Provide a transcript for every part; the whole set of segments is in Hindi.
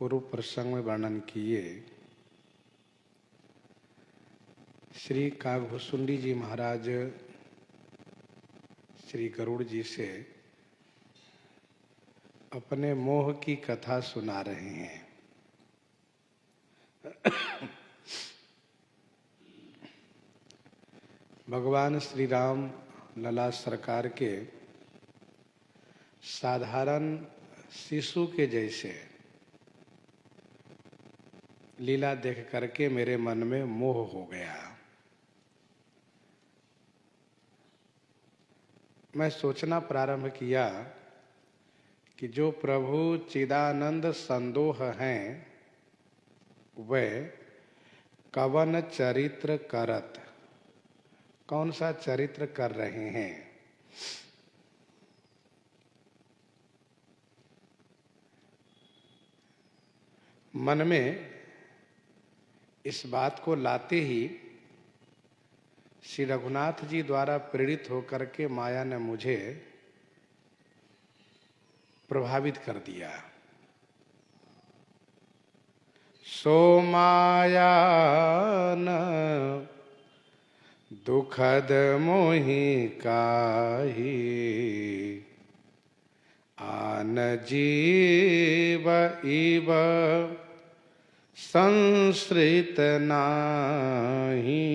पूर्व प्रसंग में वर्णन किए, श्री कागभुसुंडी जी महाराज श्री गरुड़ जी से अपने मोह की कथा सुना रहे हैं। भगवान श्री राम लला सरकार के साधारण शिशु के जैसे लीला देख करके मेरे मन में मोह हो गया। मैं सोचना प्रारंभ किया कि जो प्रभु चिदानंद संदोह हैं वे कवन चरित्र करत, कौन सा चरित्र कर रहे हैं। मन में इस बात को लाते ही श्री रघुनाथ जी द्वारा प्रेरित होकर के माया ने मुझे प्रभावित कर दिया। सो माया न दुखद मोहि काहि, आन जीव इव संसृत नाहि।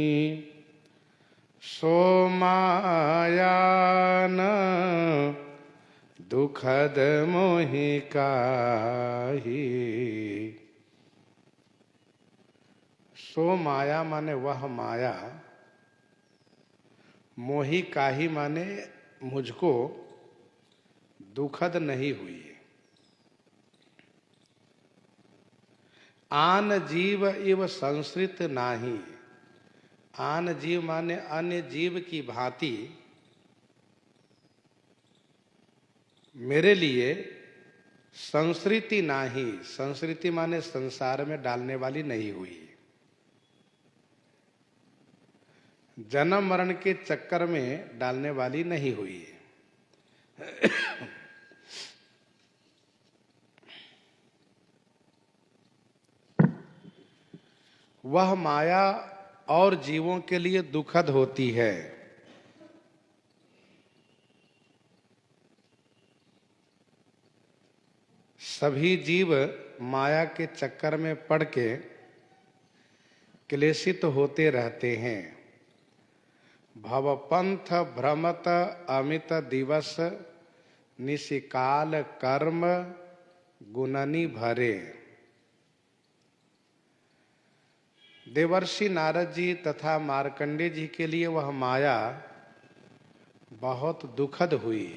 सो माया न दुखद मोहि काहि। सो माया माने वह माया, मोहि काहि माने मुझको दुखद नहीं हुई। आन जीव इव संसृत नाही, आन जीव माने अन्य जीव की भांति मेरे लिए संसृति नाही, संसृति माने संसार में डालने वाली नहीं हुई। जन्म मरण के चक्कर में डालने वाली नहीं हुई। वह माया और जीवों के लिए दुखद होती है। सभी जीव माया के चक्कर में पड़ के क्लेशित होते रहते हैं। भवपंथ भ्रमत अमित दिवस, निशिकाल कर्म गुणनी भरे। देवर्षि नारद जी तथा मार्कंडे जी के लिए वह माया बहुत दुखद हुई,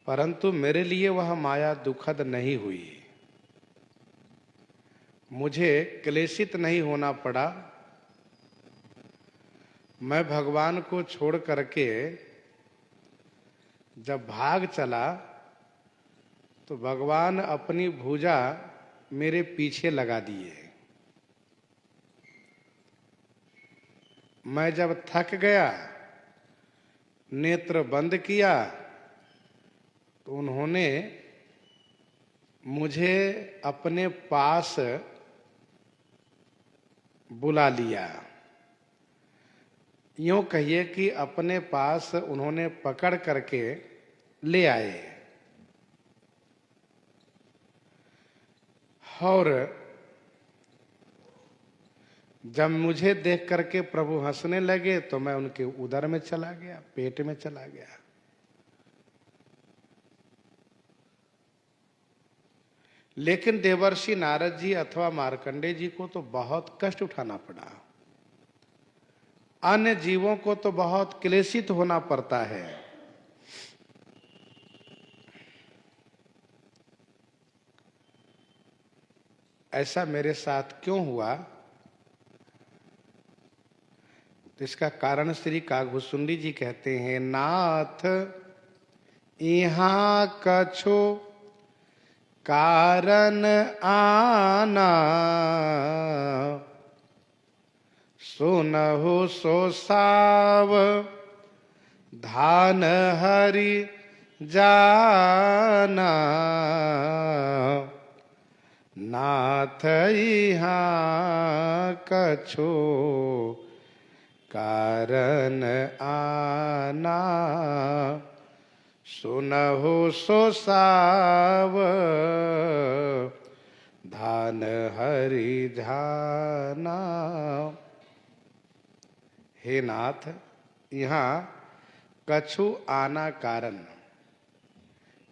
परंतु मेरे लिए वह माया दुखद नहीं हुई। मुझे क्लेशित नहीं होना पड़ा। मैं भगवान को छोड़ करके जब भाग चला तो भगवान अपनी भुजा मेरे पीछे लगा दिए। मैं जब थक गया, नेत्र बंद किया, तो उन्होंने मुझे अपने पास बुला लिया। यूं कहिए कि अपने पास उन्होंने पकड़ करके ले आए। और जब मुझे देख करके प्रभु हंसने लगे तो मैं उनके उदर में चला गया, पेट में चला गया। लेकिन देवर्षि नारद जी अथवा मार्कंडे जी को तो बहुत कष्ट उठाना पड़ा। अन्य जीवों को तो बहुत क्लेशित होना पड़ता है। ऐसा मेरे साथ क्यों हुआ? तो इसका कारण श्री कागभुसुंडी जी कहते हैं, नाथ यहाँ कछो कारण आना, सुनहु सो साव धान हरि जाना। नाथ यहाँ कछु कारण आना, सुनहु सो साव धान हरि ध्याना। हे नाथ, यहाँ कछु आना कारण।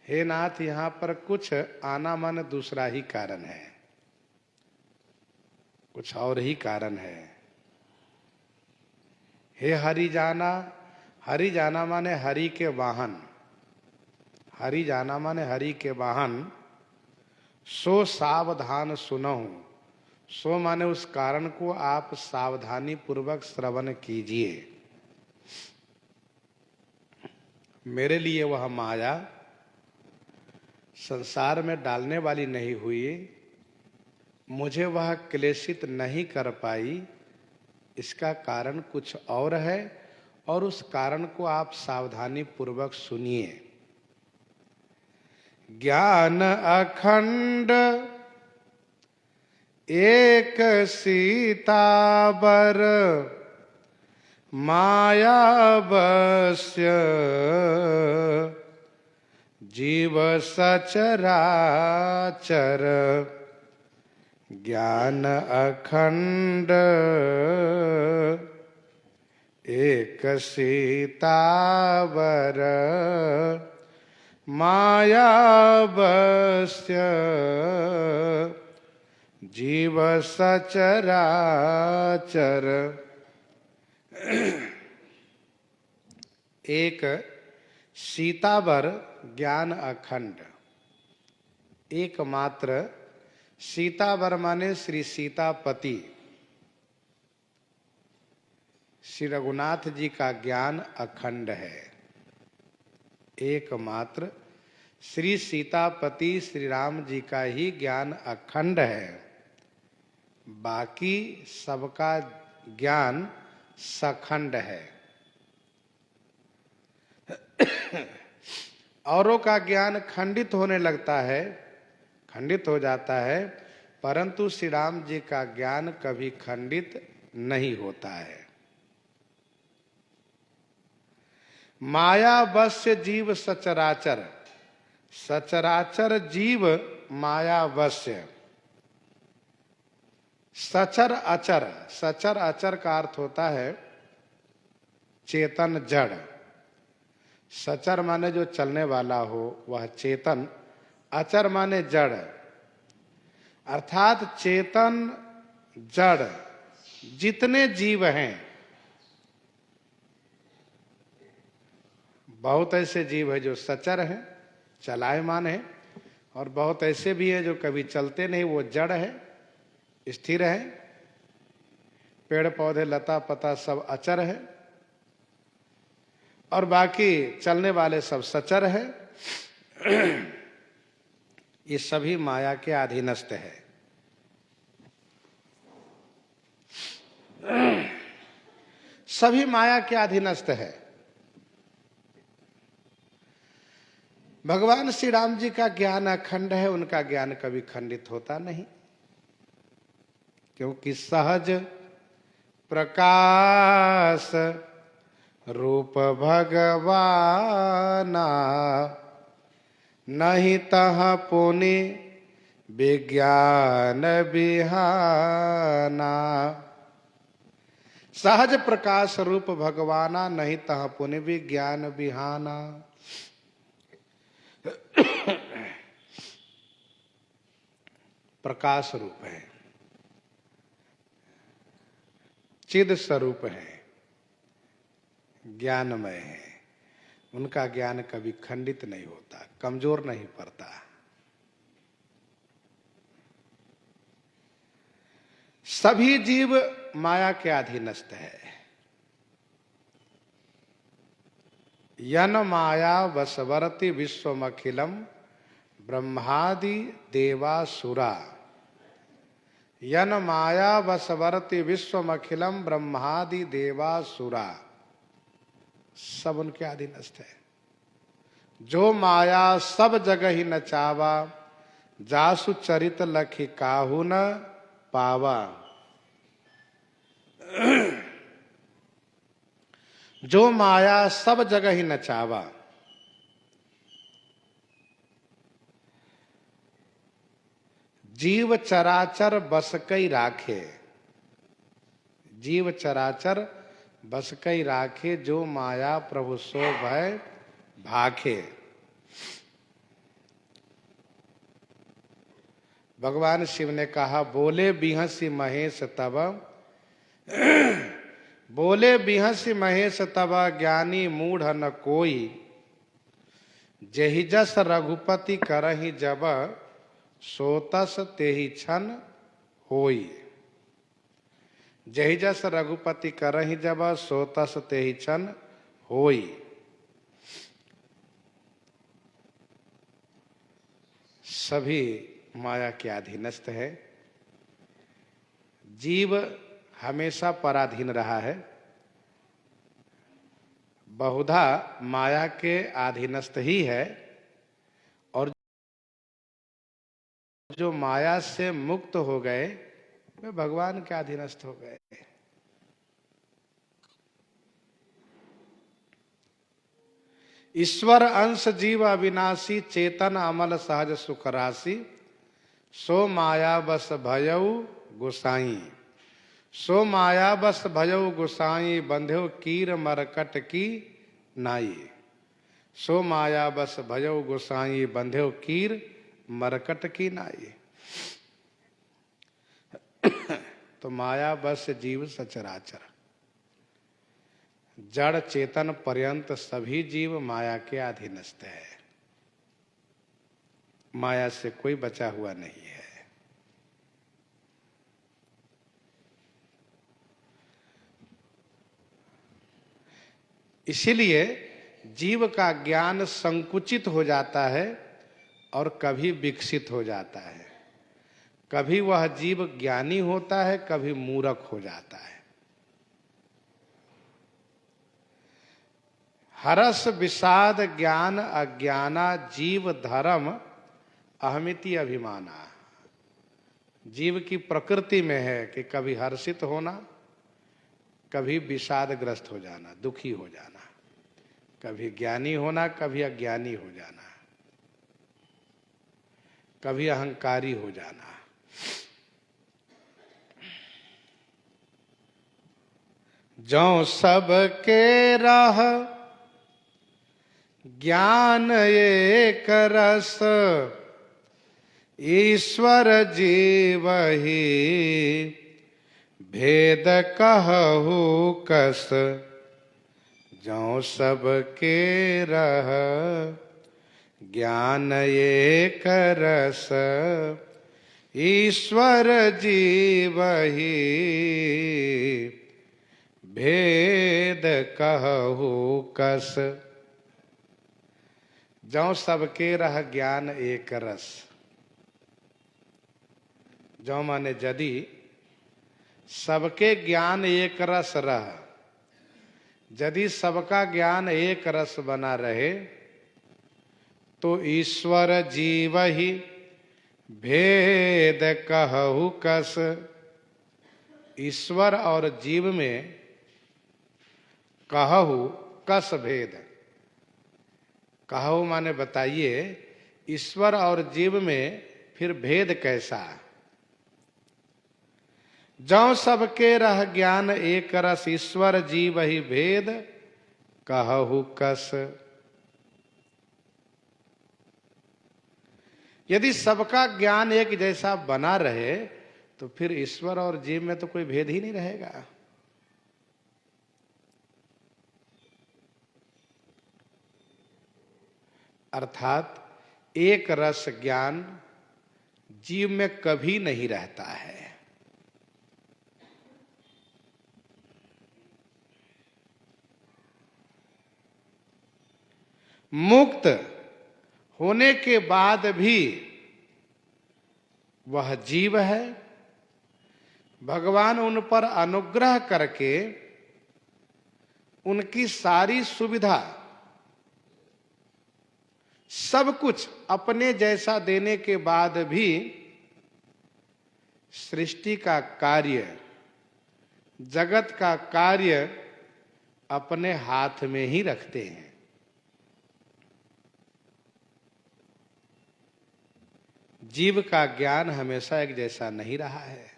हे नाथ, यहाँ पर कुछ आना माने दूसरा ही कारण है, कुछ और ही कारण है। हे हरि जाना, हरि जाना माने हरि के वाहन, हरि जाना माने हरि के वाहन। सो सावधान सुनहु, सो माने उस कारण को आप सावधानी पूर्वक श्रवण कीजिए। मेरे लिए वह माया संसार में डालने वाली नहीं हुई, मुझे वह क्लेशित नहीं कर पाई, इसका कारण कुछ और है, और उस कारण को आप सावधानी पूर्वक सुनिए। ज्ञान अखंड एक सीताबर, माया बस्य जीव सचराचर। ज्ञान अखंड एक सीतावर, माया बस्य जीव सचराचर। एक सीतावर ज्ञान अखंड, एकमात्र सीतावर माने श्री सीतापति, श्री रघुनाथ जी का ज्ञान अखंड है। एकमात्र श्री सीतापति श्री राम जी का ही ज्ञान अखंड है, बाकी सबका ज्ञान सखंड है। औरों का ज्ञान खंडित होने लगता है, खंडित हो जाता है, परंतु श्री राम जी का ज्ञान कभी खंडित नहीं होता है। माया वश्य जीव सचराचर, सचराचर जीव माया वश्य। सचर अचर, सचर अचर का अर्थ होता है चेतन जड़। सचर माने जो चलने वाला हो वह चेतन, अचर माने जड़, अर्थात चेतन जड़ जितने जीव हैं, बहुत ऐसे जीव है जो सचर हैं, चलायमान है, और बहुत ऐसे भी है जो कभी चलते नहीं, वो जड़ है, स्थिर है। पेड़ पौधे लता पता सब अचर है, और बाकी चलने वाले सब सचर है। ये सभी माया के अधीनस्थ है। सभी माया के अधीनस्थ है। भगवान श्री राम जी का ज्ञान अखंड है, उनका ज्ञान कभी खंडित होता नहीं, क्योंकि सहज प्रकाश रूप भगवाना, नहीं तह पुनि विज्ञान बिहाना। सहज प्रकाश रूप भगवाना, नहीं तह पुनि विज्ञान बिहाना। प्रकाश रूप है, चिद स्वरूप है, ज्ञानमय है, उनका ज्ञान कभी खंडित नहीं होता, कमजोर नहीं पड़ता। सभी जीव माया के अधीनस्थ है। यन माया वशवर्ति विश्वमखिलम ब्रह्मादि देवासुरा। यन माया वशवर्ति विश्वमखिलम ब्रह्मादि देवासुरा, सब उनके अधीनस्थ है। जो माया सब जगह ही नचावा, जासु चरित लखि काहू न पावा। जो माया सब जगह ही नचावा। जीव चराचर बस कई राखे। जीव चराचर बस कई राखे, जो माया प्रभु सो भय भाखे। भगवान शिव ने कहा, बोले बिहसी महेश तब, बोले बिहसी महेश तब, ज्ञानी मूढ़ न कोई। जेहि जस रघुपति करहि जब, सोतस तेहि छन होई। जेहि जस रघुपति करहि जब, सोतस तेहि छन होई। सभी माया के अधीनस्थ है। जीव हमेशा पराधीन रहा है, बहुधा माया के अधीनस्थ ही है, और जो माया से मुक्त हो गए वे भगवान के अधीनस्थ हो गए। ईश्वर अंश जीव अविनाशी, चेतन अमल सहज सुख राशि। सो माया बस भयउ गोसाई। सो माया बस भयउ गोसाई, बंध्यो कीर मरकट की नाई। सो माया बस भयउ गोसाई, बंध्यो कीर मरकट की नाई। तो माया बस जीव सचराचर, जड़ चेतन पर्यंत सभी जीव माया के अधीनस्थ है। माया से कोई बचा हुआ नहीं है। इसीलिए जीव का ज्ञान संकुचित हो जाता है और कभी विकसित हो जाता है। कभी वह जीव ज्ञानी होता है, कभी मूर्ख हो जाता है। हरस विषाद ज्ञान अज्ञाना, जीव धर्म अहमिति अभिमाना। जीव की प्रकृति में है कि कभी हर्षित होना, कभी विषादग्रस्त हो जाना, दुखी हो जाना, कभी ज्ञानी होना, कभी अज्ञानी हो जाना, कभी अहंकारी हो जाना। जो सबके रह ज्ञान एक रस, ईश्वर जीव ही भेद कहु कस। जो सबके रह ज्ञान एक रस, ईश्वर जीव ही भेद कहु कस। जो सबके रह ज्ञान एक रस। जो माने यदि सबके ज्ञान एक रस रह, यदि सबका ज्ञान एक रस बना रहे, तो ईश्वर जीव ही भेद कहु कस। ईश्वर और जीव में कहु कस भेद। कहु माने बताइए, ईश्वर और जीव में फिर भेद कैसा? जो सबके रह ज्ञान एक रस, ईश्वर जीव ही भेद कहु कस। यदि सबका ज्ञान एक जैसा बना रहे, तो फिर ईश्वर और जीव में तो कोई भेद ही नहीं रहेगा। अर्थात एक रस ज्ञान जीव में कभी नहीं रहता है। मुक्त होने के बाद भी वह जीव है। भगवान उन पर अनुग्रह करके उनकी सारी सुविधा सब कुछ अपने जैसा देने के बाद भी सृष्टि का कार्य, जगत का कार्य अपने हाथ में ही रखते हैं। जीव का ज्ञान हमेशा एक जैसा नहीं रहा है,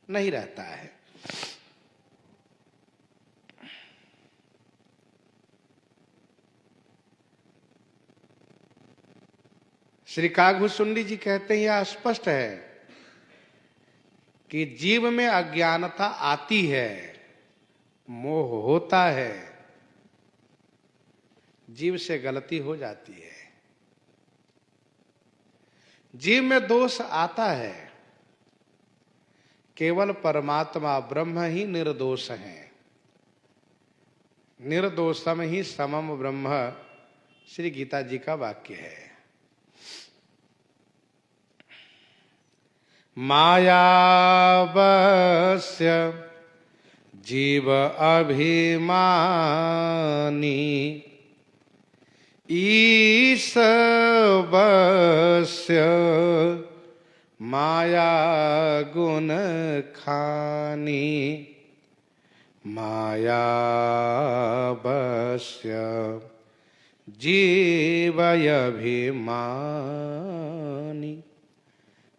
नहीं रहता है। श्री काकभूषुंडी जी कहते हैं यह स्पष्ट है कि जीव में अज्ञानता आती है, मोह होता है, जीव से गलती हो जाती है। जीव में दोष आता है, केवल परमात्मा ब्रह्म ही निर्दोष है। निर्दोषम ही समम ब्रह्म, श्री गीता जी का वाक्य है। मायावस्य जीव अभिमानी, ईशवस्य माया गुण खानी। मायावस्य जीव अभिमानी,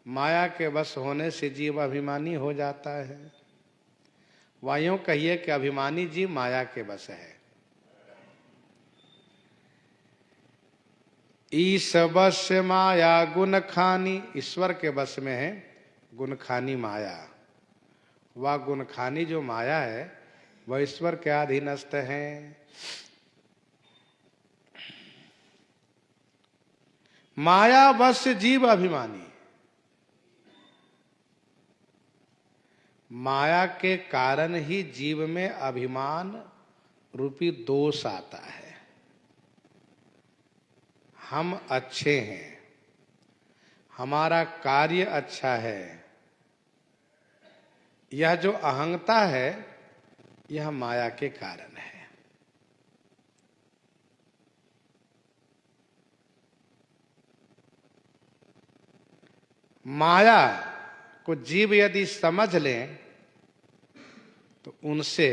माया के वश होने से जीव अभिमानी हो जाता है। वायों कहिए कि अभिमानी जीव माया के वश है। ईशवस्य माया गुण खानी, ईश्वर के वश में है गुण खानी माया। वह गुण खानी जो माया है वह ईश्वर के अधीनस्थ है। माया वश जीव अभिमानी, माया के कारण ही जीव में अभिमान रूपी दोष आता है। हम अच्छे हैं, हमारा कार्य अच्छा है, यह जो अहंता है यह माया के कारण है। माया को जीव यदि समझ लें तो उनसे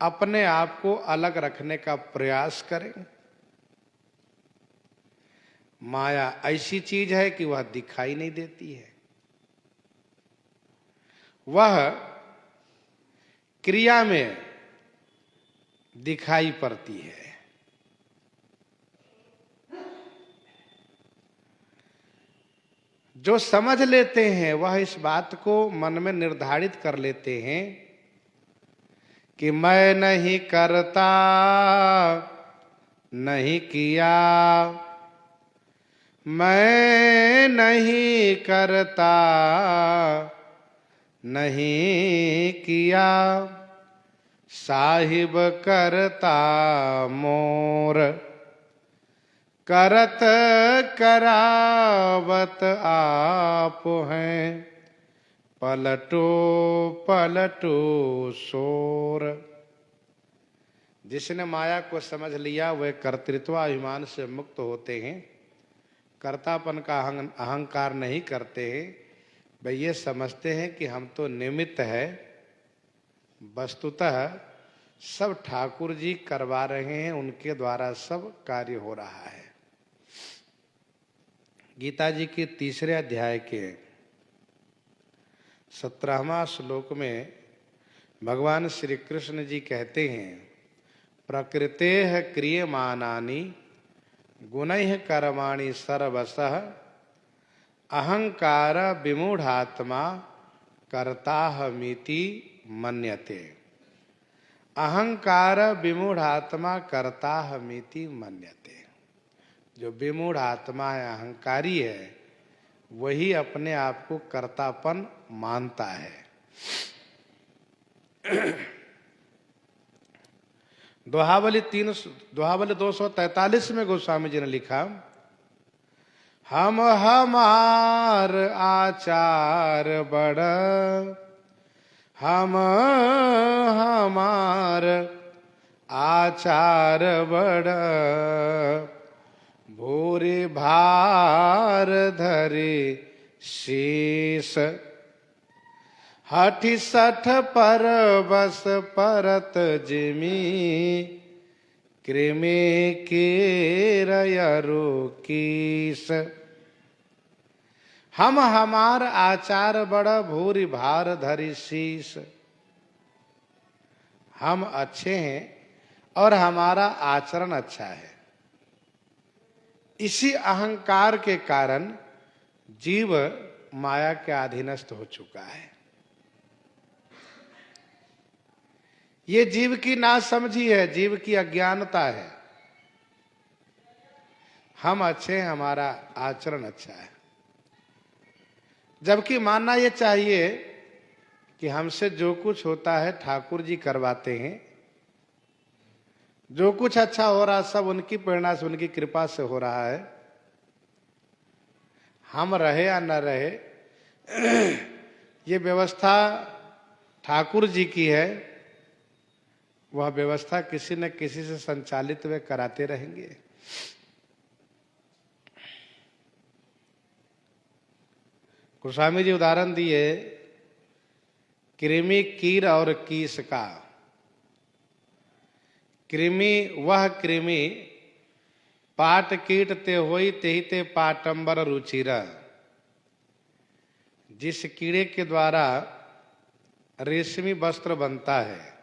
अपने आप को अलग रखने का प्रयास करें। माया ऐसी चीज है कि वह दिखाई नहीं देती है, वह क्रिया में दिखाई पड़ती है। जो समझ लेते हैं वह इस बात को मन में निर्धारित कर लेते हैं कि मैं नहीं करता, नहीं किया, मैं नहीं करता, नहीं किया, साहिब करता मोर, करत करावत आप हैं, पलटो पलटो शोर। जिसने माया को समझ लिया वह कर्तृत्वाभिमान से मुक्त होते हैं, कर्तापन का अहंकार नहीं करते हैं। वे ये समझते हैं कि हम तो निमित्त है, वस्तुतः सब ठाकुर जी करवा रहे हैं, उनके द्वारा सब कार्य हो रहा है। गीता जी के 3 अध्याय के 17वां श्लोक में भगवान श्री कृष्ण जी कहते हैं, प्रकृतेः क्रियमाणानि गुणैः कर्माणि सर्वशः अहंकार विमूढ़ात्मा कर्ताहमिति मन्यते। अहंकार विमूढ़ात्मा कर्ताहमिति मन्यते। जो विमूढ़ आत्मा है, अहंकारी है, वही अपने आप को कर्तापन मानता है। दोहावली 243 में गोस्वामी जी ने लिखा, हम हमार आचार बड़, हम हमार आचार बड़, भूरि भार धरि शीस, हठि सठ पर बस परत जिमी, कृमि कीरयरु कीस। हम हमार आचार बड़ भूरि भार धरि शीस। हम अच्छे हैं और हमारा आचरण अच्छा है। इसी अहंकार के कारण जीव माया के अधीनस्थ हो चुका है। ये जीव की नासमझी है, जीव की अज्ञानता है। हम अच्छे हैं, हमारा आचरण अच्छा है, जबकि मानना ये चाहिए कि हमसे जो कुछ होता है ठाकुर जी करवाते हैं। जो कुछ अच्छा हो रहा सब उनकी प्रेरणा से, उनकी कृपा से हो रहा है। हम रहे या न रहे, ये व्यवस्था ठाकुर जी की है। वह व्यवस्था किसी न किसी से संचालित वे कराते रहेंगे। गोस्वामी जी उदाहरण दिए कृमि कीर और कीस का। कृमि वह कृमि पाट कीट ते होई तेहि ते पाटंबर रुचिर। जिस कीड़े के द्वारा रेशमी वस्त्र बनता है,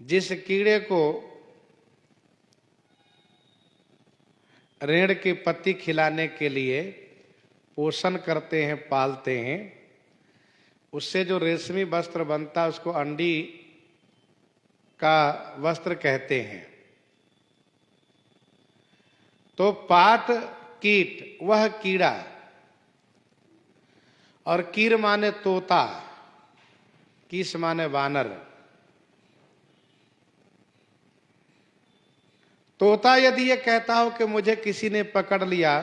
जिस कीड़े को रेड़ की पत्ती खिलाने के लिए पोषण करते हैं, पालते हैं, उससे जो रेशमी वस्त्र बनता है उसको अंडी का वस्त्र कहते हैं। तो पाट कीट वह कीड़ा, और कीर माने तोता, कीस माने वानर। तोता यदि ये कहता हो कि मुझे किसी ने पकड़ लिया,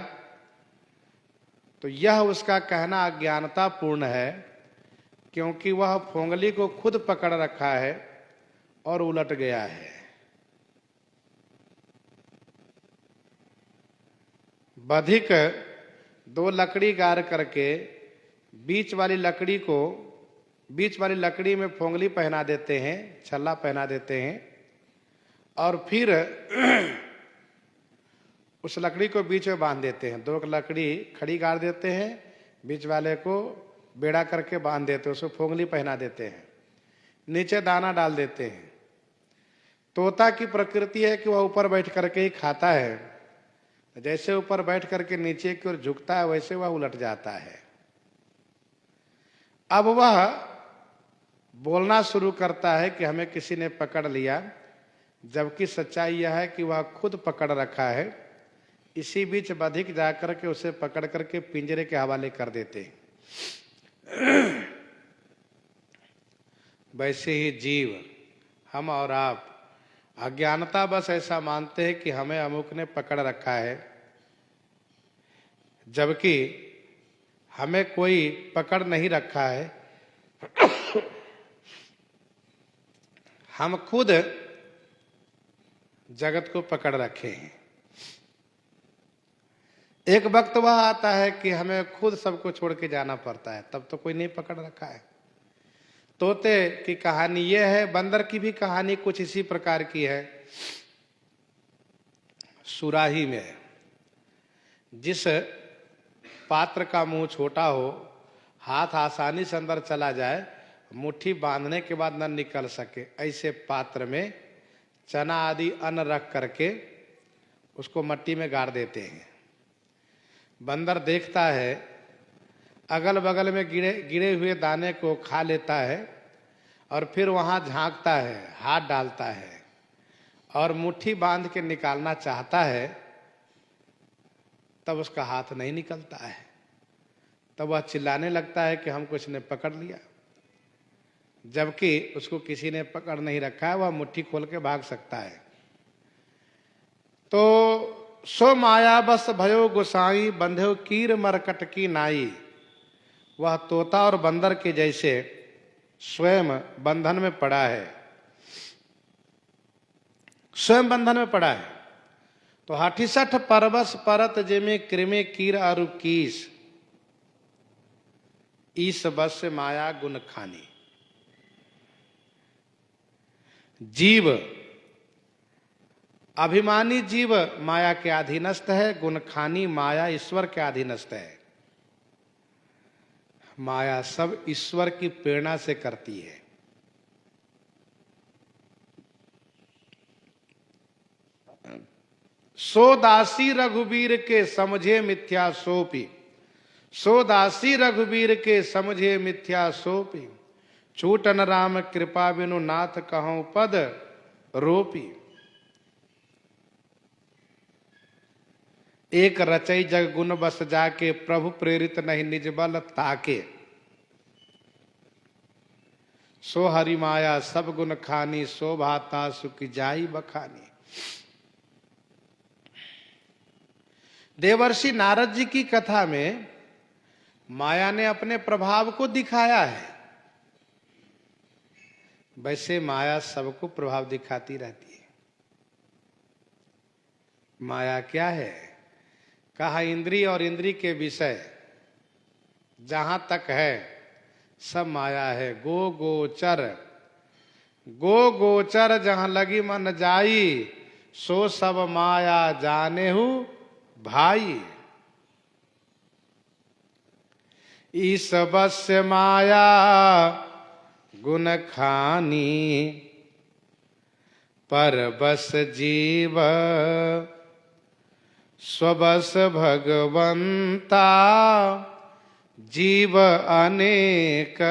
तो यह उसका कहना अज्ञानता पूर्ण है, क्योंकि वह फोंगली को खुद पकड़ रखा है और उलट गया है। बधिक दो लकड़ी गाड़ करके बीच वाली लकड़ी में फोंगली पहना देते हैं, छल्ला पहना देते हैं, और फिर उस लकड़ी को बीच में बांध देते हैं। दो लकड़ी खड़ी गाड़ देते हैं, बीच वाले को बेड़ा करके बांध देते हैं, उसको फोंगली पहना देते हैं, नीचे दाना डाल देते हैं। तोता की प्रकृति है कि वह ऊपर बैठ करके ही खाता है। जैसे ऊपर बैठ करके नीचे की ओर झुकता है, वैसे वह उलट जाता है। अब वह बोलना शुरू करता है कि हमें किसी ने पकड़ लिया, जबकि सच्चाई यह है कि वह खुद पकड़ रखा है। इसी बीच बधिक जाकर के उसे पकड़ करके पिंजरे के हवाले कर देते हैं। वैसे ही जीव, हम और आप, अज्ञानता बस ऐसा मानते हैं कि हमें अमुक ने पकड़ रखा है, जबकि हमें कोई पकड़ नहीं रखा है। हम खुद जगत को पकड़ रखे हैं। एक वक्त वह आता है कि हमें खुद सबको छोड़ के जाना पड़ता है, तब तो कोई नहीं पकड़ रखा है। तोते की कहानी यह है, बंदर की भी कहानी कुछ इसी प्रकार की है। सुराही में जिस पात्र का मुंह छोटा हो, हाथ आसानी से अंदर चला जाए, मुट्ठी बांधने के बाद न निकल सके, ऐसे पात्र में चना आदि अन्न रख करके उसको मिट्टी में गाड़ देते हैं। बंदर देखता है, अगल बगल में गिरे हुए दाने को खा लेता है, और फिर वहां झांकता है, हाथ डालता है, और मुट्ठी बांध के निकालना चाहता है, तब उसका हाथ नहीं निकलता है। तब वह चिल्लाने लगता है कि हमको इसने पकड़ लिया, जबकि उसको किसी ने पकड़ नहीं रखा है। वह मुट्ठी खोल के भाग सकता है। तो सो माया बस भयो गोसाई, बंधो कीर मरकट की नाई। वह तोता और बंदर के जैसे स्वयं बंधन में पड़ा है, स्वयं बंधन में पड़ा है। तो 68 परबस परत जेमे कृमे कीर अरु कीस, ईस बस माया गुण खानी। जीव, अभिमानी जीव माया के अधीनस्थ है, गुण खानी माया ईश्वर के अधीनस्थ है। माया सब ईश्वर की प्रेरणा से करती है। सो दासी रघुवीर के समझे मिथ्या सोपी, सो दासी रघुवीर के समझे मिथ्या सोपी, छूटन राम कृपा बिनु नाथ कहूं पद रोपी। एक रचई जग गुण बस जाके, प्रभु प्रेरित नहीं निज बल ताके। सो हरि माया सब गुण खानी, सो भाता सुख जाई बखानी। देवर्षि नारद जी की कथा में माया ने अपने प्रभाव को दिखाया है। वैसे माया सबको प्रभाव दिखाती रहती है। माया क्या है? कहा इंद्रिय और इंद्रिय के विषय जहां तक है सब माया है। गो गोचर, गो गोचर जहां लगी मन जाई, सो सब माया जानेहु भाई। ईस बस माया गुण खानी, पर बस जीव स्वबस भगवंता। जीव अनेक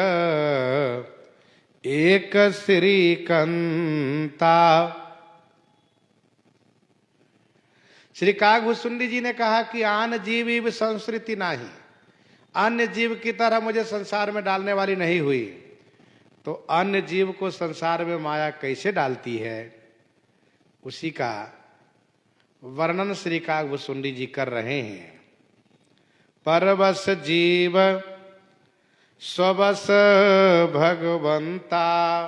एक श्रीकंता। श्री कागभूषुंडी जी ने कहा कि आन जीव इव संस्कृति नाही, अन्य जीव की तरह मुझे संसार में डालने वाली नहीं हुई। तो अन्य जीव को संसार में माया कैसे डालती है, उसी का वर्णन श्री कागभूषुंडी जी कर रहे हैं। परबस जीव स्वबस भगवंता,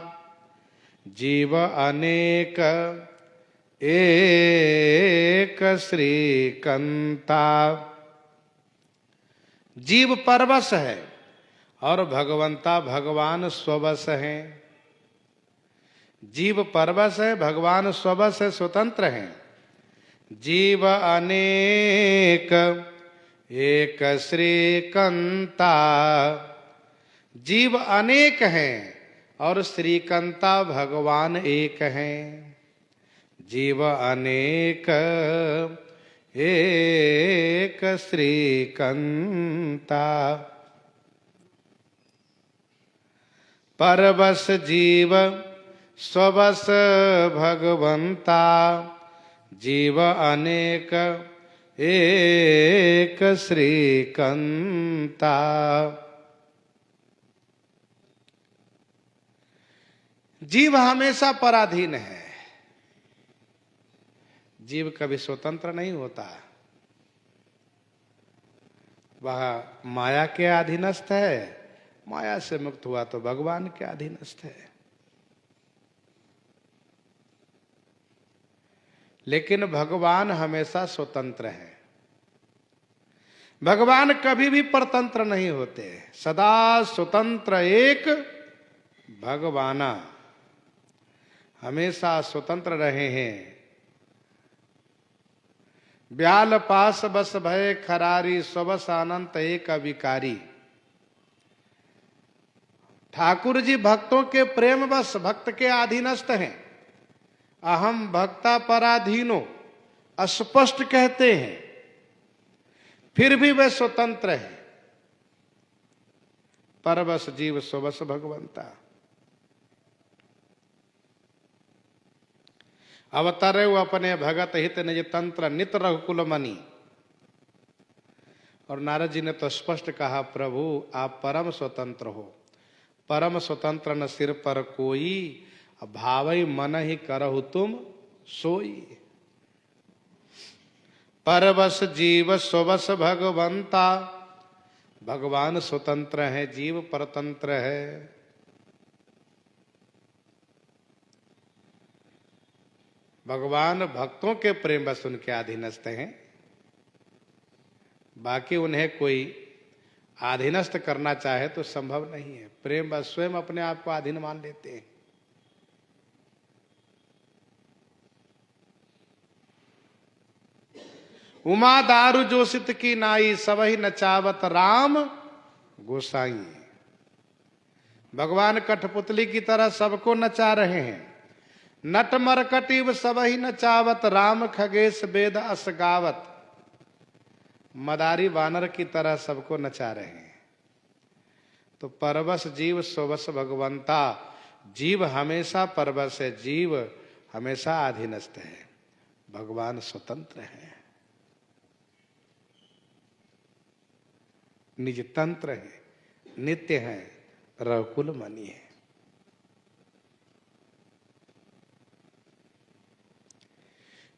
जीव अनेक एक श्रीकंता। जीव परवश है और भगवंता भगवान स्वबस हैं। जीव परवश है, भगवान स्वबस है, स्वतंत्र हैं। जीव अनेक एक श्रीकंता। जीव अनेक हैं और श्रीकंता भगवान एक हैं। जीव अनेक एक श्रीकंता। परबस जीव स्वबस भगवंता, जीव अनेक एक श्रीकंता। जीव हमेशा पराधीन है। जीव कभी स्वतंत्र नहीं होता। वह माया के अधीनस्थ है, माया से मुक्त हुआ तो भगवान के अधीनस्थ है। लेकिन भगवान हमेशा स्वतंत्र है। भगवान कभी भी परतंत्र नहीं होते, सदा स्वतंत्र एक भगवाना। हमेशा स्वतंत्र रहे हैं। ब्याल पास बस भय खरारी, स्वबस अनंत एक अविकारी। ठाकुर जी भक्तों के प्रेम बस, भक्त के अधीनस्थ हैं। अहम भक्ता पराधीनो अस्पष्ट कहते हैं, फिर भी वे स्वतंत्र हैं। परबस जीव स्वबस भगवंता। अवतरे अपने भगत हित निज तंत्र, नित रघुकुल मणि। और नारद जी ने तो स्पष्ट कहा, प्रभु आप परम स्वतंत्र हो। परम स्वतंत्र न सिर पर कोई, भावई मन ही करहु तुम सोई। परबस जीव स्वबस भगवंता। भगवान स्वतंत्र है, जीव परतंत्र है। भगवान भक्तों के प्रेम बस उनके अधीनस्थ हैं, बाकी उन्हें कोई अधीनस्थ करना चाहे तो संभव नहीं है। प्रेम बस स्वयं अपने आप को अधीन मान लेते हैं। उमा दारू जोशित की नाई, सबही नचावत राम गोसाई। भगवान कठपुतली की तरह सबको नचा रहे हैं। नट मरकटिव सबही नचावत, राम खगेश वेद अस गावत। मदारी वानर की तरह सबको नचा रहे हैं। तो परवश जीव सोवस भगवंता, जीव हमेशा परवश है, जीव हमेशा अधीनस्थ है, भगवान स्वतंत्र है, निज तंत्र है, नित्य है, रघुकुल मणि है।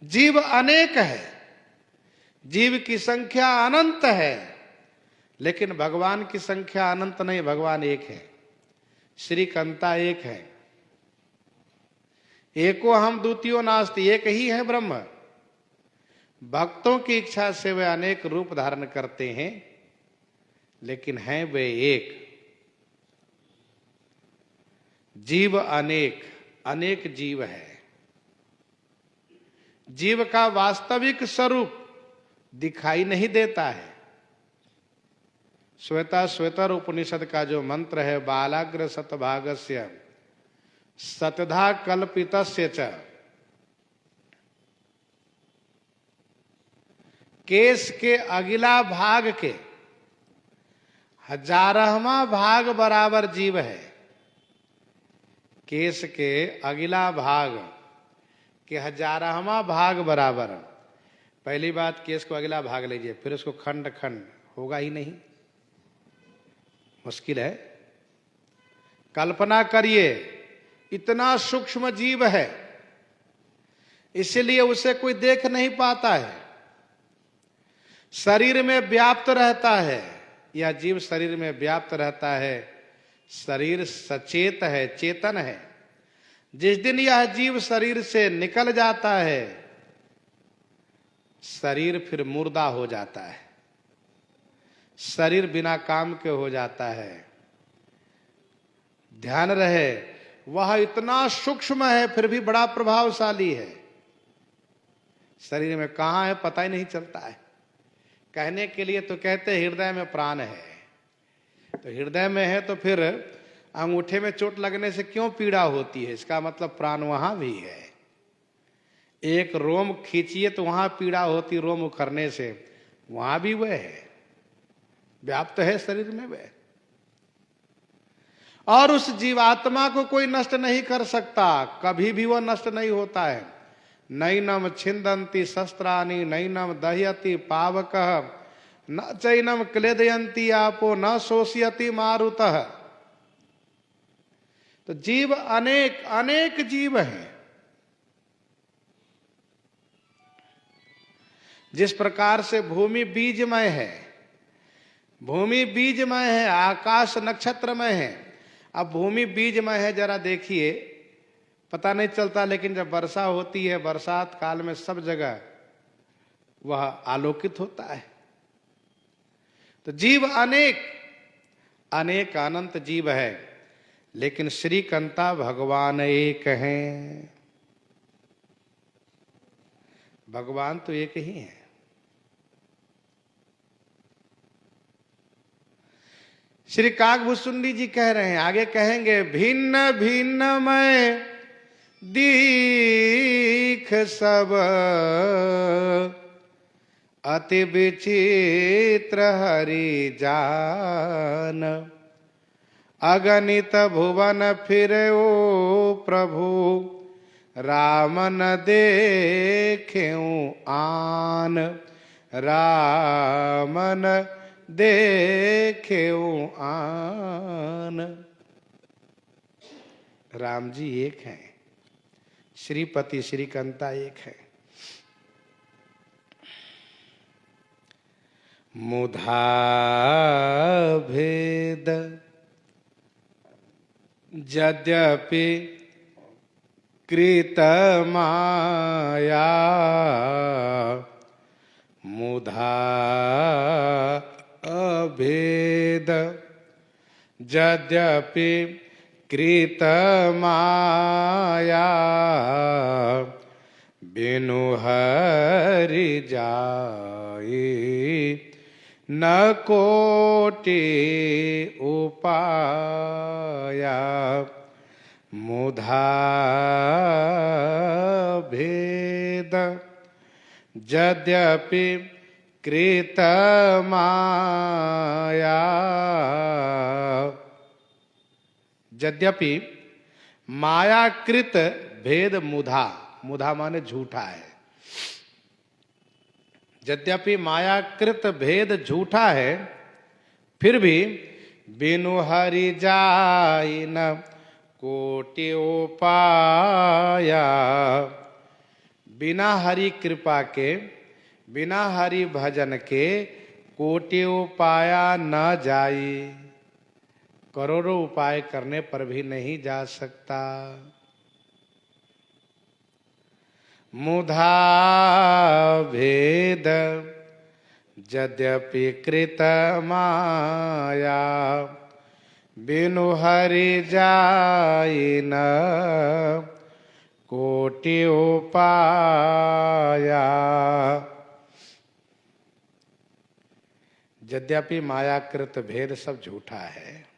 जीव अनेक है, जीव की संख्या अनंत है, लेकिन भगवान की संख्या अनंत नहीं, भगवान एक है। श्री कंता एक है। एको हम द्वितीयो नास्ति, एक ही है ब्रह्म। भक्तों की इच्छा से वे अनेक रूप धारण करते हैं, लेकिन हैं वे एक। जीव अनेक, अनेक जीव है। जीव का वास्तविक स्वरूप दिखाई नहीं देता है। श्वेता श्वेतर उपनिषद का जो मंत्र है, बालाग्र सतभागस्य सतधा कल्पितस्य च, केस के अगिला भाग के 1000वां भाग बराबर जीव है। केस के अगिला भाग के 1000वां भाग बराबर। पहली बात, केस को अगला भाग लीजिए, फिर उसको खंड खंड, होगा ही नहीं, मुश्किल है। कल्पना करिए, इतना सूक्ष्म जीव है, इसलिए उसे कोई देख नहीं पाता है। शरीर में व्याप्त रहता है, यह जीव शरीर में व्याप्त रहता है। शरीर सचेत है, चेतन है। जिस दिन यह जीव शरीर से निकल जाता है, शरीर फिर मुर्दा हो जाता है, शरीर बिना काम के हो जाता है। ध्यान रहे, वह इतना सूक्ष्म है फिर भी बड़ा प्रभावशाली है। शरीर में कहां है पता ही नहीं चलता है। कहने के लिए तो कहते हृदय में प्राण है, तो हृदय में है तो फिर अंगूठे में चोट लगने से क्यों पीड़ा होती है? इसका मतलब प्राण वहां भी है। एक रोम खींचिए तो वहां पीड़ा होती, रोम उखड़ने से, वहां भी वह है, व्याप्त है शरीर में वह। और उस जीवात्मा को कोई नष्ट नहीं कर सकता, कभी भी वह नष्ट नहीं होता है। नैनम छिंदंती शस्त्राणि, नैनम दह्यति पावकः, न चैनम क्लेदयंती आपो, न शोषयति मारुतः। तो जीव अनेक अनेक जीव हैं। जिस प्रकार से भूमि बीजमय है, भूमि बीजमय है, आकाश नक्षत्रमय है। अब भूमि बीजमय है, जरा देखिए, पता नहीं चलता, लेकिन जब वर्षा होती है, बरसात काल में सब जगह वह आलोकित होता है। तो जीव अनेक अनेक अनंत जीव है, लेकिन श्री कंता भगवान एक हैं। भगवान तो एक ही है। श्री काकभूषुंडी जी कह रहे हैं, आगे कहेंगे, भिन्न भिन्न मैं दीख सब, अति विचित्र हरि जान। अगणित भुवन फिरे ओ प्रभु, राम न देखेऊं आन। राम न देखेऊं आन। राम जी एक हैं, श्रीपति श्रीकंता एक है। मुधा भेद यद्यपि कृत माया मुधा अभेद यद्यपि कृत माया बिनु हरि जाई न कोटि उपाया मुधा भेद यद्यपि कृत माया यद्यपि मायाकृत भेद मुधा मुधा माने झूठा है यद्यपि मायाकृत भेद झूठा है फिर भी बिनु हरि जाई न कोटि उपाया बिना हरि कृपा के बिना हरि भजन के कोटि उपाया न जाई करोड़ों उपाय करने पर भी नहीं जा सकता मुधा भेद यद्यपि कृत माया बिनु हरि जाई न कोटि उपाया यद्यपि मायाकृत भेद सब झूठा है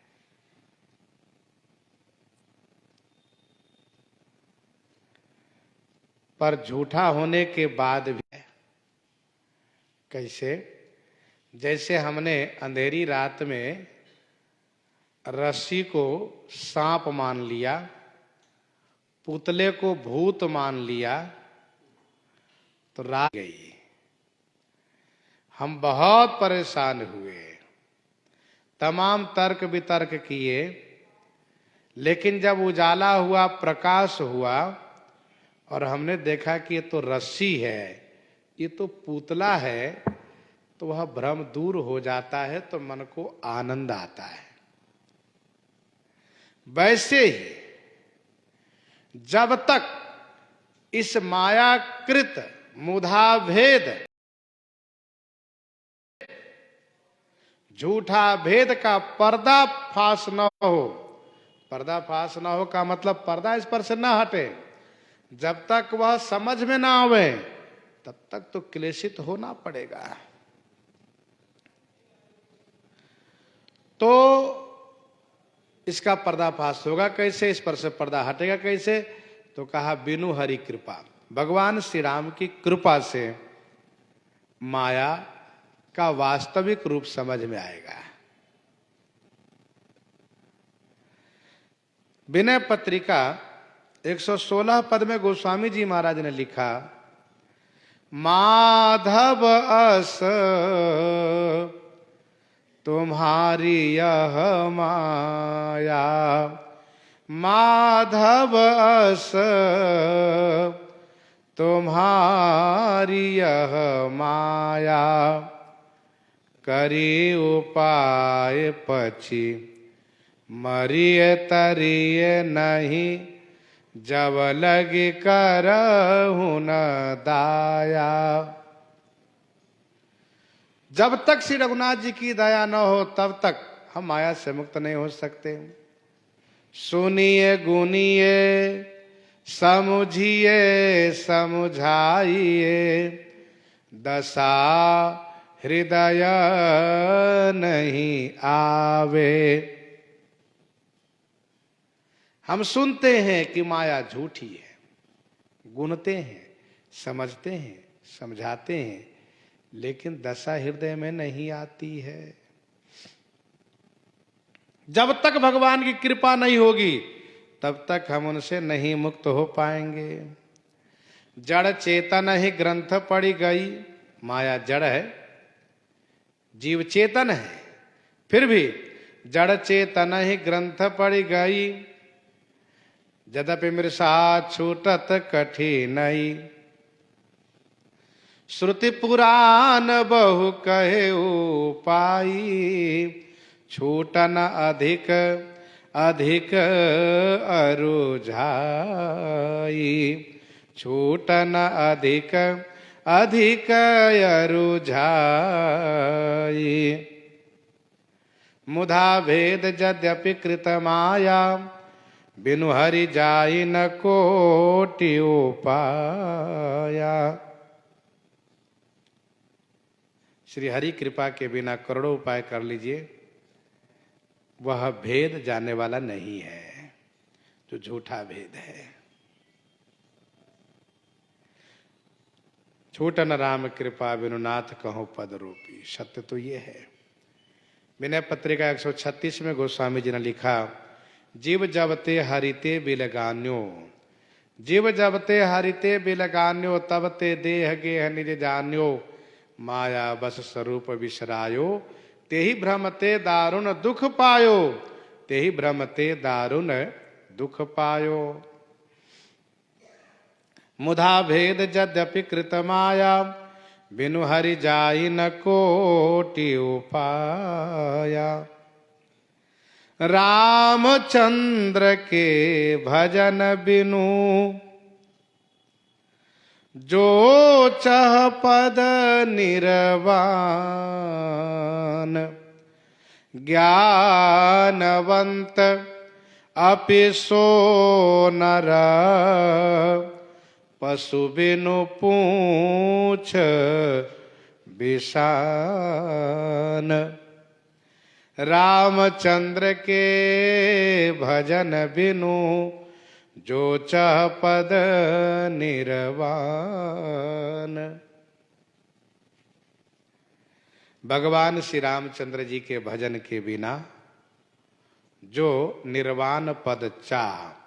पर झूठा होने के बाद भी कैसे जैसे हमने अंधेरी रात में रस्सी को सांप मान लिया पुतले को भूत मान लिया तो रात गई हम बहुत परेशान हुए तमाम तर्क वितर्क किए लेकिन जब उजाला हुआ प्रकाश हुआ और हमने देखा कि ये तो रस्सी है ये तो पुतला है तो वह भ्रम दूर हो जाता है तो मन को आनंद आता है वैसे ही जब तक इस मायाकृत मुधा भेद झूठा भेद का पर्दाफाश न हो पर्दाफाश न हो का मतलब पर्दा इस पर से न हटे जब तक वह समझ में ना आवे तब तक तो क्लेशित होना पड़ेगा तो इसका पर्दाफाश होगा कैसे इस पर से पर्दा हटेगा कैसे तो कहा बिनु हरि कृपा भगवान श्री राम की कृपा से माया का वास्तविक रूप समझ में आएगा विनय पत्रिका 116 पद में गोस्वामी जी महाराज ने लिखा माधव अस तुम्हारी यह माया माधव अस तुम्हारी यह माया करी उपाय पछी मरिय तरिय नहीं जब लगी करहु न दाया जब तक श्री रघुनाथ जी की दया न हो तब तक हम माया से मुक्त नहीं हो सकते सुनिए गुनिए समझिए समझाइए दशा हृदय नहीं आवे हम सुनते हैं कि माया झूठी है गुनते हैं समझते हैं समझाते हैं लेकिन दशा हृदय में नहीं आती है जब तक भगवान की कृपा नहीं होगी तब तक हम उनसे नहीं मुक्त हो पाएंगे जड़ चेतन ही ग्रंथ पड़ी गई माया जड़ है जीव चेतन है फिर भी जड़ चेतन ही ग्रंथ पड़ी गई यद्यपि मृषा छूटत कठिनई श्रुति पुराण बहु कहे पाई छूटन अधिक अधिक अरु झाई, छूटन अधिक अधिक अरु झाई। मुधा भेद यद्यपि कृत माया, बिनु हरि जाई न कोटि उपाया। श्री हरि कृपा के बिना करोड़ों उपाय कर लीजिए, वह भेद जानने वाला नहीं है, जो झूठा भेद है। छूटन राम कृपा बिनु नाथ कहो पद रूपी। सत्य तो ये है। विनय पत्रिका 136 में गोस्वामी जी ने लिखा, जीव जबते हरिते बिलगान्यो, जीव जबते हरिते बिलगान्यो, तब ते देह गेह निज जान्यो, माया बस स्वरूप विसरायो, तेहि भ्रमते दारुण दुख पायो, तेहि भ्रमते दारुण दुख पायो। मुधा भेद यद्यपि कृत माया, बिनु हरि जाई न कोटि उपाया। रामचंद्र के भजन बिनु, जो चह पद निर्वाण, ज्ञानवंत अपि सो नर, पशु बिनु पूछ बिषान। रामचंद्र के भजन बिनु, जो चह पद निर्वाण। भगवान श्री रामचंद्र जी के भजन के बिना जो निर्वाण पद चाह,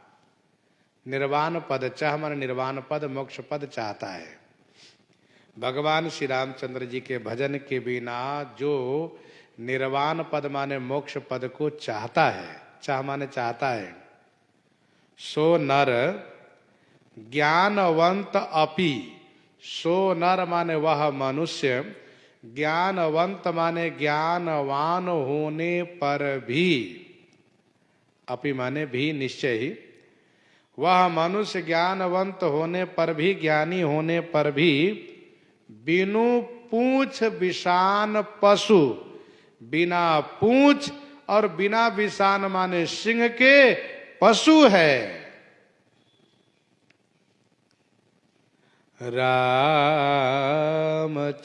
निर्वाण पद चाह माने निर्वाण पद मोक्ष पद चाहता है। भगवान श्री रामचंद्र जी के भजन के बिना जो निर्वाण पद माने मोक्ष पद को चाहता है, चाह माने चाहता है, सो नर ज्ञानवंत अपि, सो नर माने वह मनुष्य, ज्ञानवंत माने ज्ञानवान होने पर भी, अपि माने भी निश्चय ही, वह मनुष्य ज्ञानवंत होने पर भी, ज्ञानी होने पर भी, बिनु पूंछ विषान पशु, बिना पूंछ और बिना विषान माने सिंह के पशु है।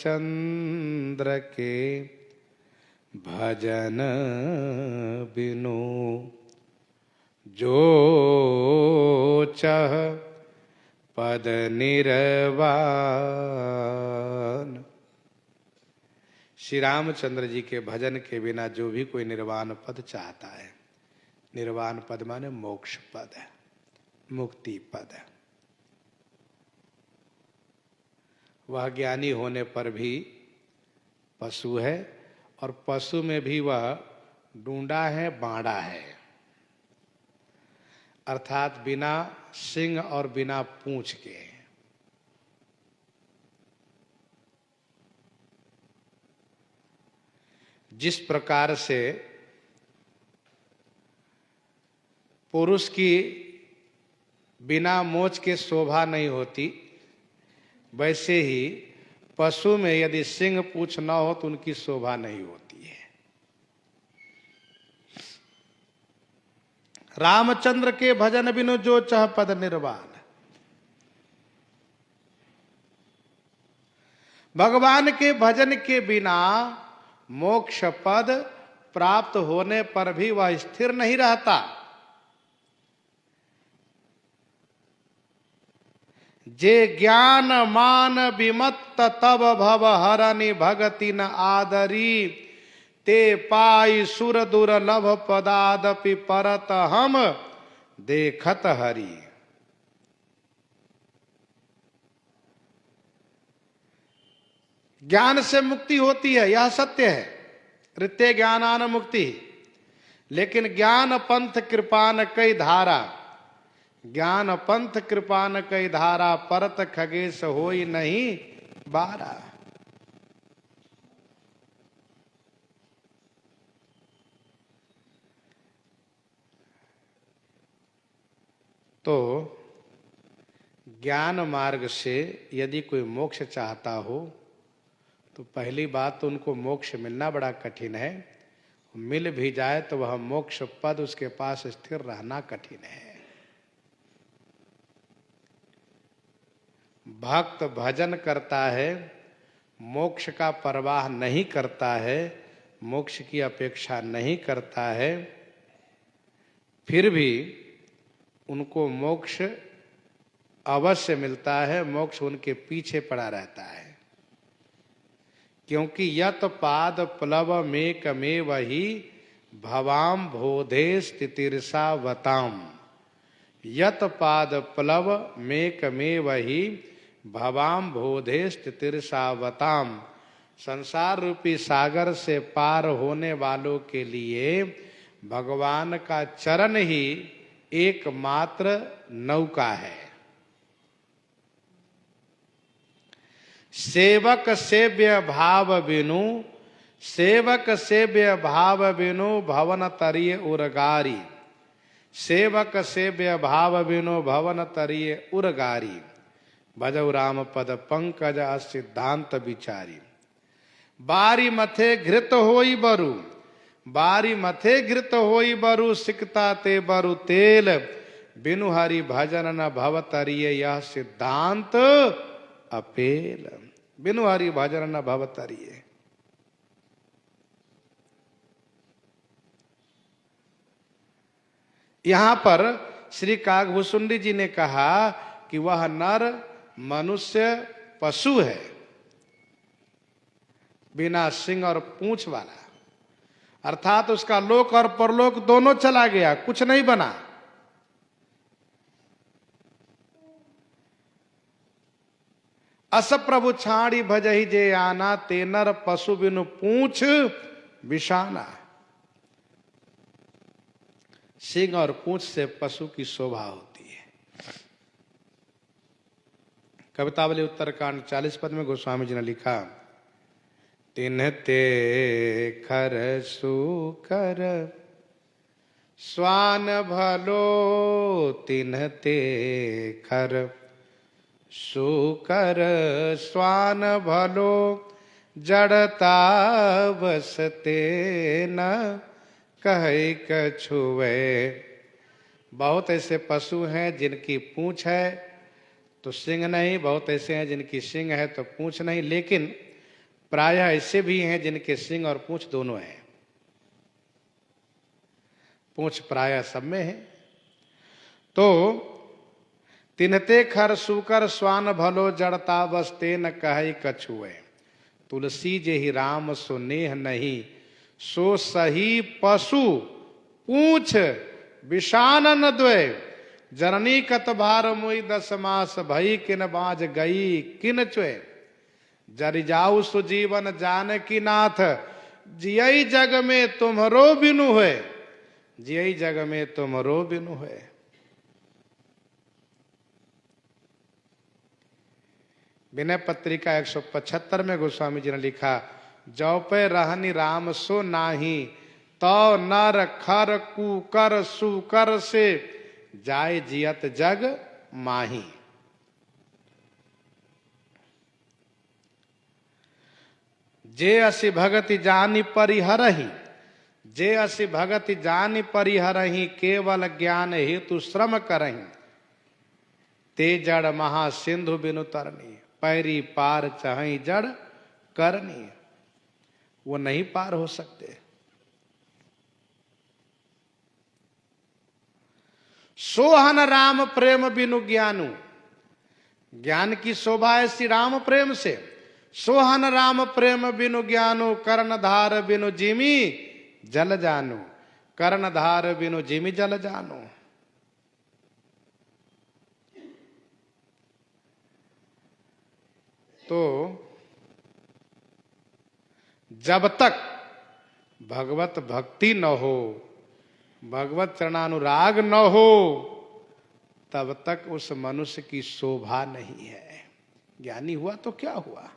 रामचंद्र के भजन बिनु, जो चह पद निर्वाण। श्री रामचंद्र जी के भजन के बिना जो भी कोई निर्वाण पद चाहता है, निर्वाण पद माने मोक्ष पद है, मुक्ति पद है, वह ज्ञानी होने पर भी पशु है, और पशु में भी वह डूंडा है, बाड़ा है, अर्थात बिना सिंह और बिना पूंछ के। जिस प्रकार से पुरुष की बिना मोछ के शोभा नहीं होती, वैसे ही पशु में यदि सिंह पूंछ न हो तो उनकी शोभा नहीं होती है। रामचंद्र के भजन बिनु जो चह पद निर्वाण। भगवान के भजन के बिना मोक्ष पद प्राप्त होने पर भी वह स्थिर नहीं रहता। जे ज्ञान मान विमत्त तब भव हरनि भगति न आदरी, ते पाई सुर दुर्लभ पदादपि परत हम देखत हरि। ज्ञान से मुक्ति होती है, यह सत्य है, ऋत्य ज्ञानान मुक्ति। लेकिन ज्ञान पंथ कृपान कई धारा, ज्ञान पंथ कृपान कई धारा, परत खगेश होई नहीं बारा। तो ज्ञान मार्ग से यदि कोई मोक्ष चाहता हो तो पहली बात तो उनको मोक्ष मिलना बड़ा कठिन है, मिल भी जाए तो वह मोक्ष पद उसके पास स्थिर रहना कठिन है। भक्त भजन करता है, मोक्ष का परवाह नहीं करता है, मोक्ष की अपेक्षा नहीं करता है, फिर भी उनको मोक्ष अवश्य मिलता है, मोक्ष उनके पीछे पड़ा रहता है। क्योंकि यत पाद प्लव में कमे वही भवाम भोधे स्थितिर्षावताम। यत पाद प्लव में कमे वही भवाम भोधे स्थितिर्षावताम। संसार रूपी सागर से पार होने वालों के लिए भगवान का चरण ही एकमात्र नौका है। सेवक सेव्य भाव बिनु, सेवक सेव्य भाव बिनु भवन तरिय उरगारी। सेवक सेव्य भाव बिनु भवन तरिय उरगारी। भजौ राम पद पंकज सिद्धांत विचारी। बारी मथे घृत होई बरु, बारी मथे घृत होई बरु सिकता ते बरु तेल। बिनु हरि भजन न भवतरिय यह सिद्धांत अपेल। बिनु हरि भजन न भवतरिय। यहां पर श्री काकभूषुंडी जी ने कहा कि वह नर मनुष्य पशु है, बिना सिंह और पूंछ वाला, अर्थात उसका लोक और परलोक दोनों चला गया, कुछ नहीं बना। अस प्रभु छाड़ी भजहि जे आना, ते नर पशु बिनु पूंछ बिशाना। सिंह और पूंछ से पशु की शोभा होती है। कवितावली उत्तरकांड 40 पद में गोस्वामी जी ने लिखा, तिन्हते खर सुकर स्वान भलो, तिन्हते खर सुकर स्वान भलो, जड़ता बसते न कहे कछुए। बहुत ऐसे पशु हैं जिनकी पूंछ है तो सिंह नहीं, बहुत ऐसे हैं जिनकी सिंह है तो पूंछ नहीं, लेकिन प्रायः ऐसे भी हैं जिनके सिंह और पूंछ दोनों हैं। पूंछ प्रायः सब में है। तो तिन्हते खर सुकर स्वान भलो, जड़ता बसते न कहे कछुए। तुलसी जेहि राम सो नेह नहीं, सो सही पशु पूंछ विषानन द्वय। जननी कत भार मुई 10 मास, भई किन बाज गई किन चुए। जरि जाऊ सुजीवन जानकी नाथ, जियई जग में तुम्हरो बिनु है, जियई जग में तुम्हरो बिनु है। विनय पत्रिका 175 में गोस्वामी जी ने लिखा, जौ पे रहनी राम सो नाही, तो नर खर कुकर सुकर से जाय जियत जग माही। जे असि भगति जानि परिहरहि, जे असि भगति जानि परिहरहि, केवल ज्ञान हेतु श्रम करहि। ते जड़ महा सिंधु बिनु तरनी, पैरी पार चाहि जड़ करनी। वो नहीं पार हो सकते। सोहन राम प्रेम बिनु ज्ञानु, ज्ञान की शोभा है श्री राम प्रेम से। सोहन राम प्रेम बिनु ज्ञानु, कर्णधार बिनु जिमी जल जानु, कर्णधार बिनु जिमी जल जानु। तो जब तक भगवत भक्ति न हो, भगवत चरणानुराग न हो, तब तक उस मनुष्य की शोभा नहीं है। ज्ञानी हुआ तो क्या हुआ।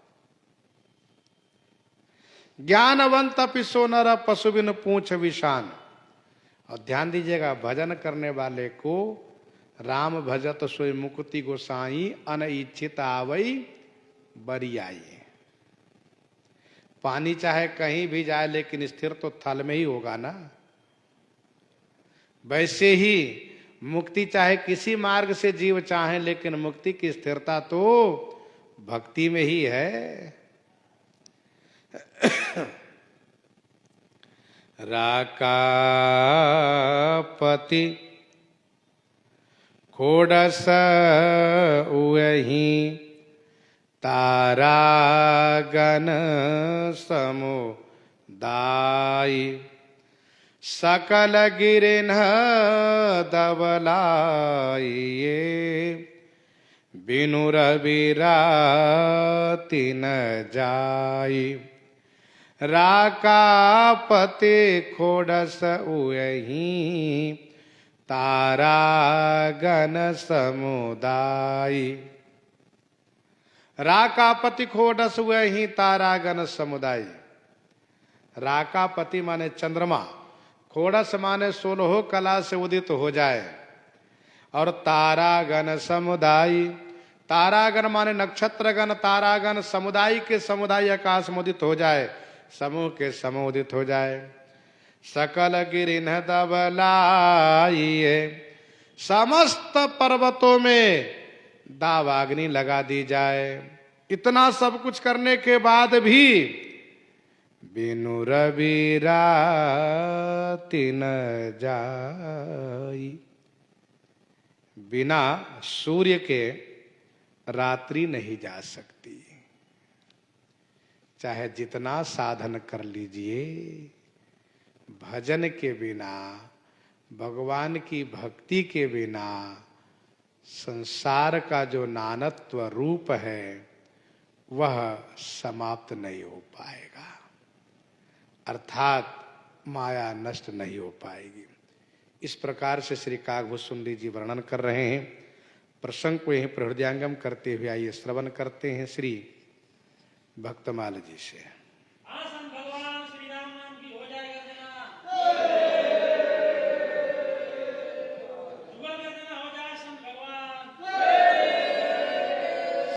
ज्ञानवंत पिसो नर, पशु बिन पूंछ विषान। और ध्यान दीजिएगा, भजन करने वाले को राम भजत सोई मुक्ति गोसाई, अनइच्छित आवई बरियाई। पानी चाहे कहीं भी जाए लेकिन स्थिर तो थल में ही होगा ना। वैसे ही मुक्ति चाहे किसी मार्ग से जीव चाहे, लेकिन मुक्ति की स्थिरता तो भक्ति में ही है। राकापति खोडस उयहि, तारागण समुदाय। सकल गिरिन दबलाइए, बिनु रविराति न जाई। राकापति खोडस उयहि, तारागण समुदाय। राकापति खोडस उयहि, तारागण समुदाय। राकापति माने चंद्रमा, खोडस माने 16 कला से उदित हो जाए, और तारागण समुदाय, तारागण माने नक्षत्रगण, तारागण समुदाय के समुदाय आकाश में उदित हो जाए, समूह के समूह उदित हो जाए। सकल गिरिन दबलाइए, समस्त पर्वतों में दावाग्नि लगा दी जाए। इतना सब कुछ करने के बाद भी बिनु रविराति न जाई, बिना सूर्य के रात्रि नहीं जा सकती। चाहे जितना साधन कर लीजिए, भजन के बिना, भगवान की भक्ति के बिना संसार का जो नानत्व रूप है वह समाप्त नहीं हो पाएगा, अर्थात माया नष्ट नहीं हो पाएगी। इस प्रकार से श्री काकभूषुंडी जी वर्णन कर रहे हैं। प्रसंग को यहीं प्रहृदयांगम करते हुए आइए श्रवण करते हैं श्री भक्तमाल जी से।